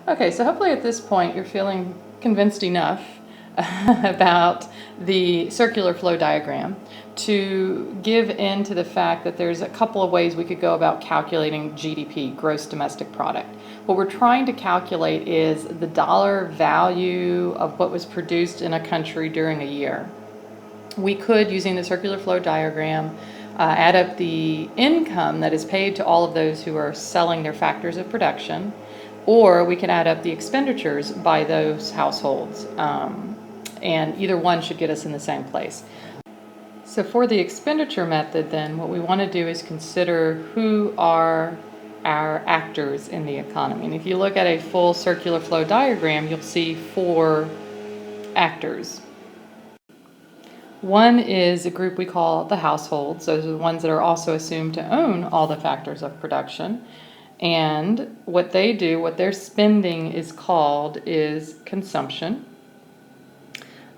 Okay, so hopefully at this point you're feeling convinced enough about the circular flow diagram to give in to the fact that there's a couple of ways we could go about calculating GDP, gross domestic product. What we're trying to calculate is the dollar value of what was produced in a country during a year. We could, using the circular flow diagram, add up the income that is paid to all of those who are selling their factors of production, or we can add up the expenditures by those households, and either one should get us in the same place. So for the expenditure method, then, what we want to do is consider who are our actors in the economy. And if you look at a full circular flow diagram, you'll see 4 actors. One is a group we call the households. Those are the ones that are also assumed to own all the factors of production. And what they do, what their spending is called, is consumption.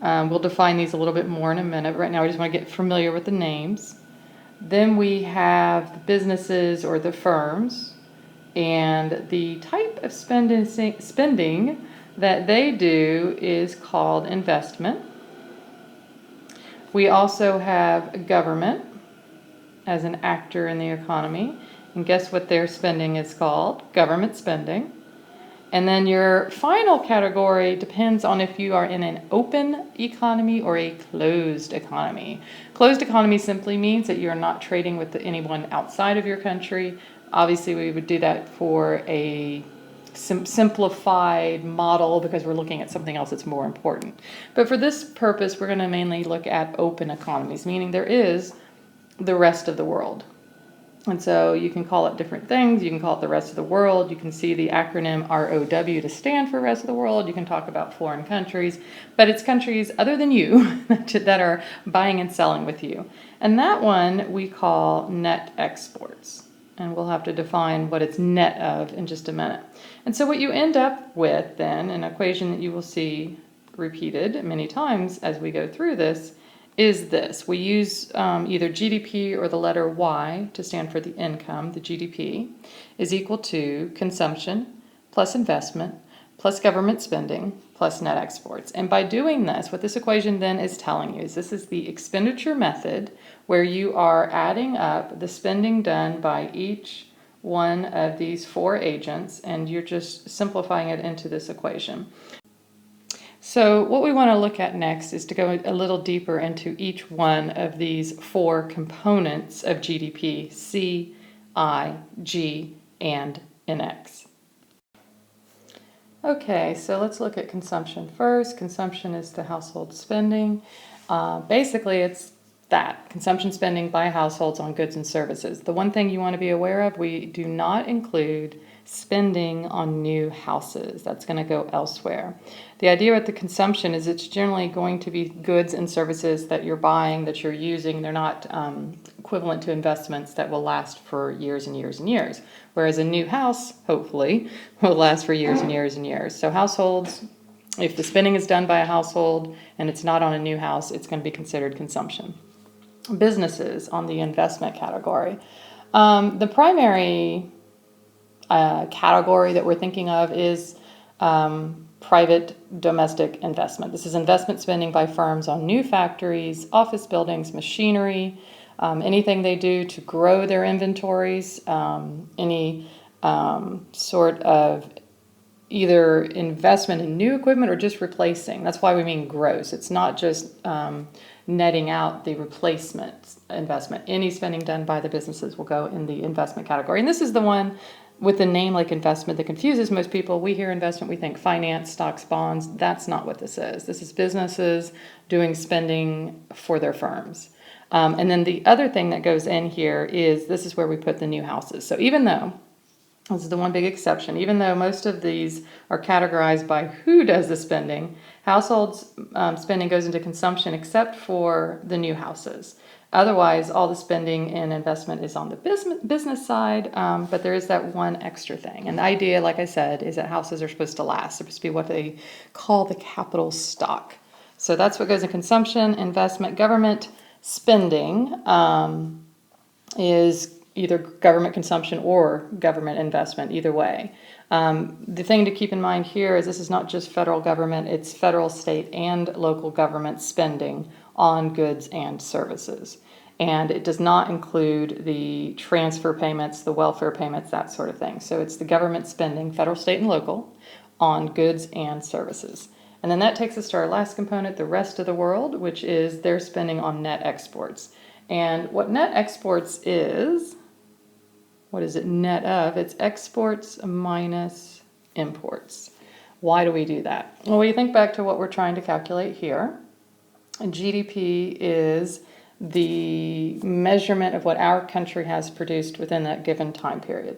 We'll define these a little bit more in a minute. Right now, we just want to get familiar with the names. Then we have the businesses or the firms, and the type of spending that they do is called investment. We also have government as an actor in the economy. And guess what their spending is called? Government spending. And then your final category depends on if you are in an open economy or a closed economy. Closed economy simply means that you're not trading with anyone outside of your country. Obviously, we would do that for a simplified model because we're looking at something else that's more important. But for this purpose, we're going to mainly look at open economies, meaning there is the rest of the world. And so you can call it different things. You can call it the rest of the world. You can see the acronym ROW to stand for rest of the world. You can talk about foreign countries, but it's countries other than you that are buying and selling with you. And that one we call net exports. And we'll have to define what it's net of in just a minute. And so what you end up with then, an equation that you will see repeated many times as we go through this, is this. We use either GDP or the letter Y to stand for the income. The GDP is equal to consumption plus investment plus government spending plus net exports. And by doing this, what this equation then is telling you is this is the expenditure method where you are adding up the spending done by each one of these 4 agents, and you're just simplifying it into this equation. So what we want to look at next is to go a little deeper into each one of these 4 components of GDP: C, I, G, and NX. Okay, so let's look at consumption first. Consumption is the household spending. Basically, it's that consumption spending by households on goods and services. The one thing you want to be aware of, we do not include spending on new houses. That's going to go elsewhere. The idea with the consumption is it's generally going to be goods and services that you're buying, that you're using. They're not equivalent to investments that will last for years and years and years. Whereas a new house, hopefully, will last for years and years and years. So households, if the spending is done by a household and it's not on a new house, it's going to be considered consumption. Businesses on the investment category. The primary category that we're thinking of is private domestic investment. This is investment spending by firms on new factories, office buildings, machinery, anything they do to grow their inventories, any sort of either investment in new equipment or just replacing. That's why we mean gross. It's not just netting out the replacement investment. Any spending done by the businesses will go in the investment category. And this is the one with a name like investment that confuses most people. We hear investment, we think finance, stocks, bonds. That's not what this is. This is businesses doing spending for their firms. And then the other thing that goes in here is this is where we put the new houses. So even though, this is the one big exception, even though most of these are categorized by who does the spending, households spending goes into consumption except for the new houses. Otherwise, all the spending and investment is on the business side, but there is that one extra thing. And the idea, like I said, is that houses are supposed to last. They're supposed to be what they call the capital stock. So that's what goes in consumption, investment. Government spending is either government consumption or government investment, either way. The thing to keep in mind here is this is not just federal government, it's federal, state, and local government spending on goods and services. And it does not include the transfer payments, the welfare payments, that sort of thing. So it's the government spending, federal, state, and local, on goods and services. And then that takes us to our last component, the rest of the world, which is their spending on net exports. And what net exports is, what is it net of? It's exports minus imports. Why do we do that? Well, we think back to what we're trying to calculate here. And GDP is the measurement of what our country has produced within that given time period.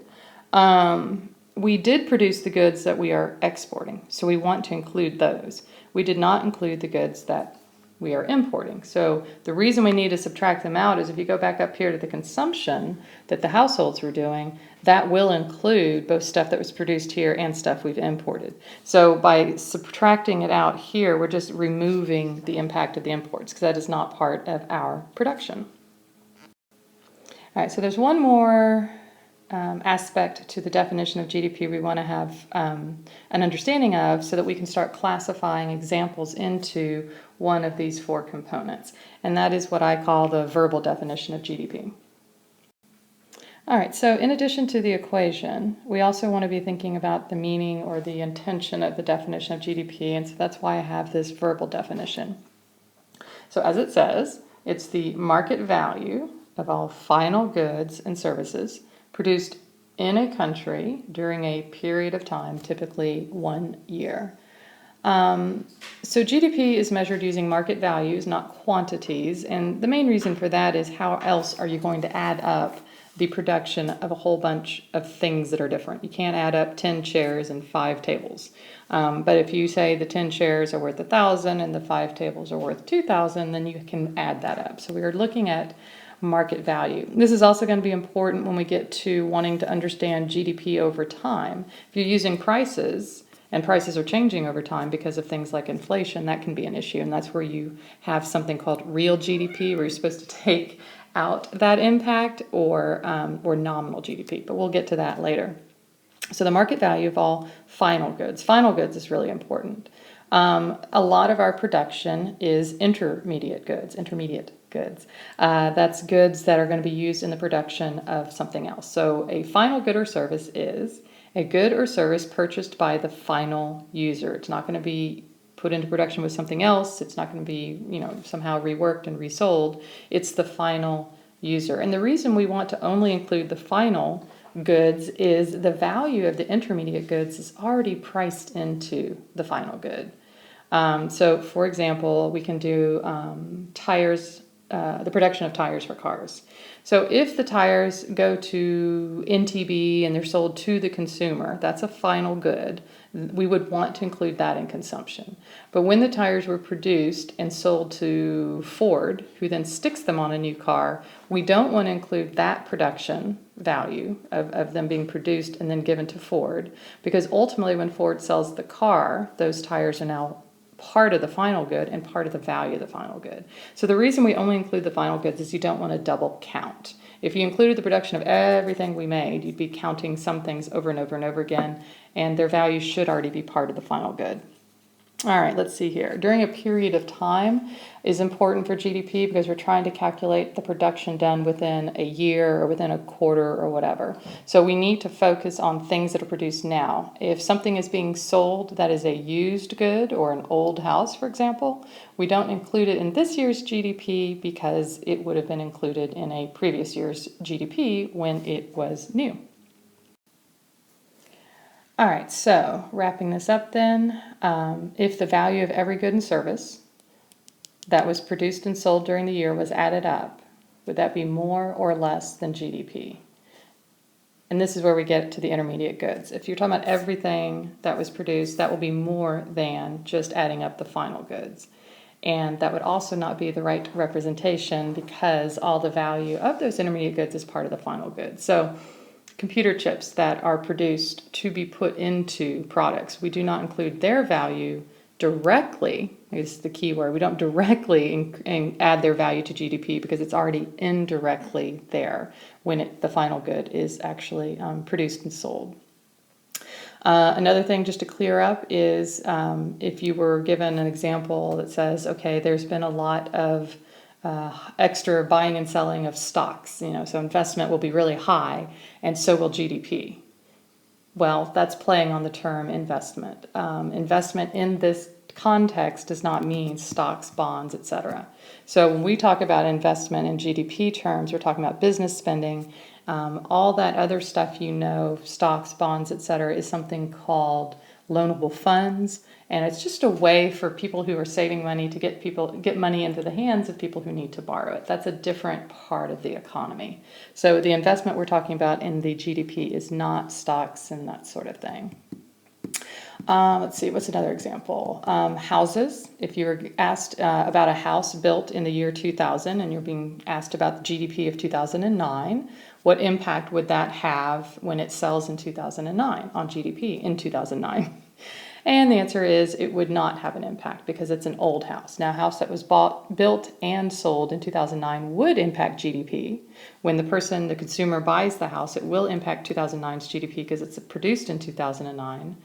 We did produce the goods that we are exporting, so we want to include those. We did not include the goods that we are importing. So the reason we need to subtract them out is if you go back up here to the consumption that the households were doing, that will include both stuff that was produced here and stuff we've imported. So by subtracting it out here, we're just removing the impact of the imports because that is not part of our production. All right, so there's one more aspect to the definition of GDP we want to have an understanding of so that we can start classifying examples into one of these four components. And that is what I call the verbal definition of GDP. All right, so in addition to the equation, we also want to be thinking about the meaning or the intention of the definition of GDP, and so that's why I have this verbal definition. So as it says, it's the market value of all final goods and services produced in a country during a period of time, typically 1 year. So GDP is measured using market values, not quantities, and the main reason for that is how else are you going to add up the production of a whole bunch of things that are different? You can't add up 10 chairs and 5 tables. But if you say the 10 chairs are worth 1,000 and the 5 tables are worth 2,000, then you can add that up. So we are looking at market value. This is also going to be important when we get to wanting to understand GDP over time. If you're using prices, and prices are changing over time because of things like inflation, that can be an issue, and that's where you have something called real GDP, where you're supposed to take out that impact, or nominal GDP, but we'll get to that later. So the market value of all final goods. Final goods is really important. A lot of our production is intermediate goods. That's goods that are going to be used in the production of something else. So a final good or service is a good or service purchased by the final user. It's not going to be put into production with something else. It's not going to be, somehow reworked and resold. It's the final user. And the reason we want to only include the final goods is the value of the intermediate goods is already priced into the final good. So for example, we can do tires, the production of tires for cars. So if the tires go to NTB and they're sold to the consumer, that's a final good. We would want to include that in consumption. But when the tires were produced and sold to Ford, who then sticks them on a new car, we don't want to include that production value of them being produced and then given to Ford, because ultimately when Ford sells the car, those tires are now part of the final good and part of the value of the final good. So the reason we only include the final goods is you don't want to double count. If you included the production of everything we made, you'd be counting some things over and over and over again, and their value should already be part of the final good. All right, let's see here. During a period of time is important for GDP because we're trying to calculate the production done within a year or within a quarter or whatever. So we need to focus on things that are produced now. If something is being sold that is a used good or an old house, for example, we don't include it in this year's GDP because it would have been included in a previous year's GDP when it was new. All right, so wrapping this up then, if the value of every good and service that was produced and sold during the year was added up, would that be more or less than GDP? And this is where we get to the intermediate goods. If you're talking about everything that was produced, that will be more than just adding up the final goods. And that would also not be the right representation because all the value of those intermediate goods is part of the final goods. So computer chips that are produced to be put into products, we do not include their value directly, is the key word. We don't directly add their value to GDP because it's already indirectly there when the final good is actually produced and sold. Another thing just to clear up is if you were given an example that says, okay, there's been a lot of extra buying and selling of stocks, so investment will be really high, and so will GDP. Well, that's playing on the term investment. Investment in this context does not mean stocks, bonds, etc. So when we talk about investment in GDP terms, we're talking about business spending. All that other stuff, stocks, bonds, etc., is something called loanable funds, and it's just a way for people who are saving money to get money into the hands of people who need to borrow it. That's a different part of the economy. So the investment we're talking about in the GDP is not stocks and that sort of thing. Let's see, what's another example? Houses. If you were asked about a house built in the year 2000 and you're being asked about the GDP of 2009, what impact would that have when it sells in 2009 on GDP in 2009? And the answer is it would not have an impact because it's an old house. Now, a house that was built and sold in 2009 would impact GDP. When the consumer buys the house, it will impact 2009's GDP because it's produced in 2009.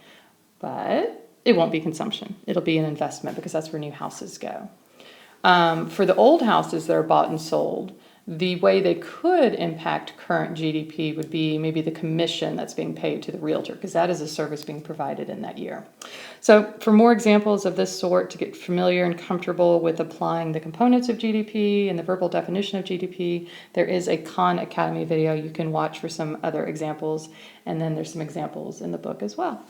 But it won't be consumption. It'll be an investment because that's where new houses go. For the old houses that are bought and sold, the way they could impact current GDP would be maybe the commission that's being paid to the realtor, because that is a service being provided in that year. So for more examples of this sort, to get familiar and comfortable with applying the components of GDP and the verbal definition of GDP, there is a Khan Academy video you can watch for some other examples, and then there's some examples in the book as well.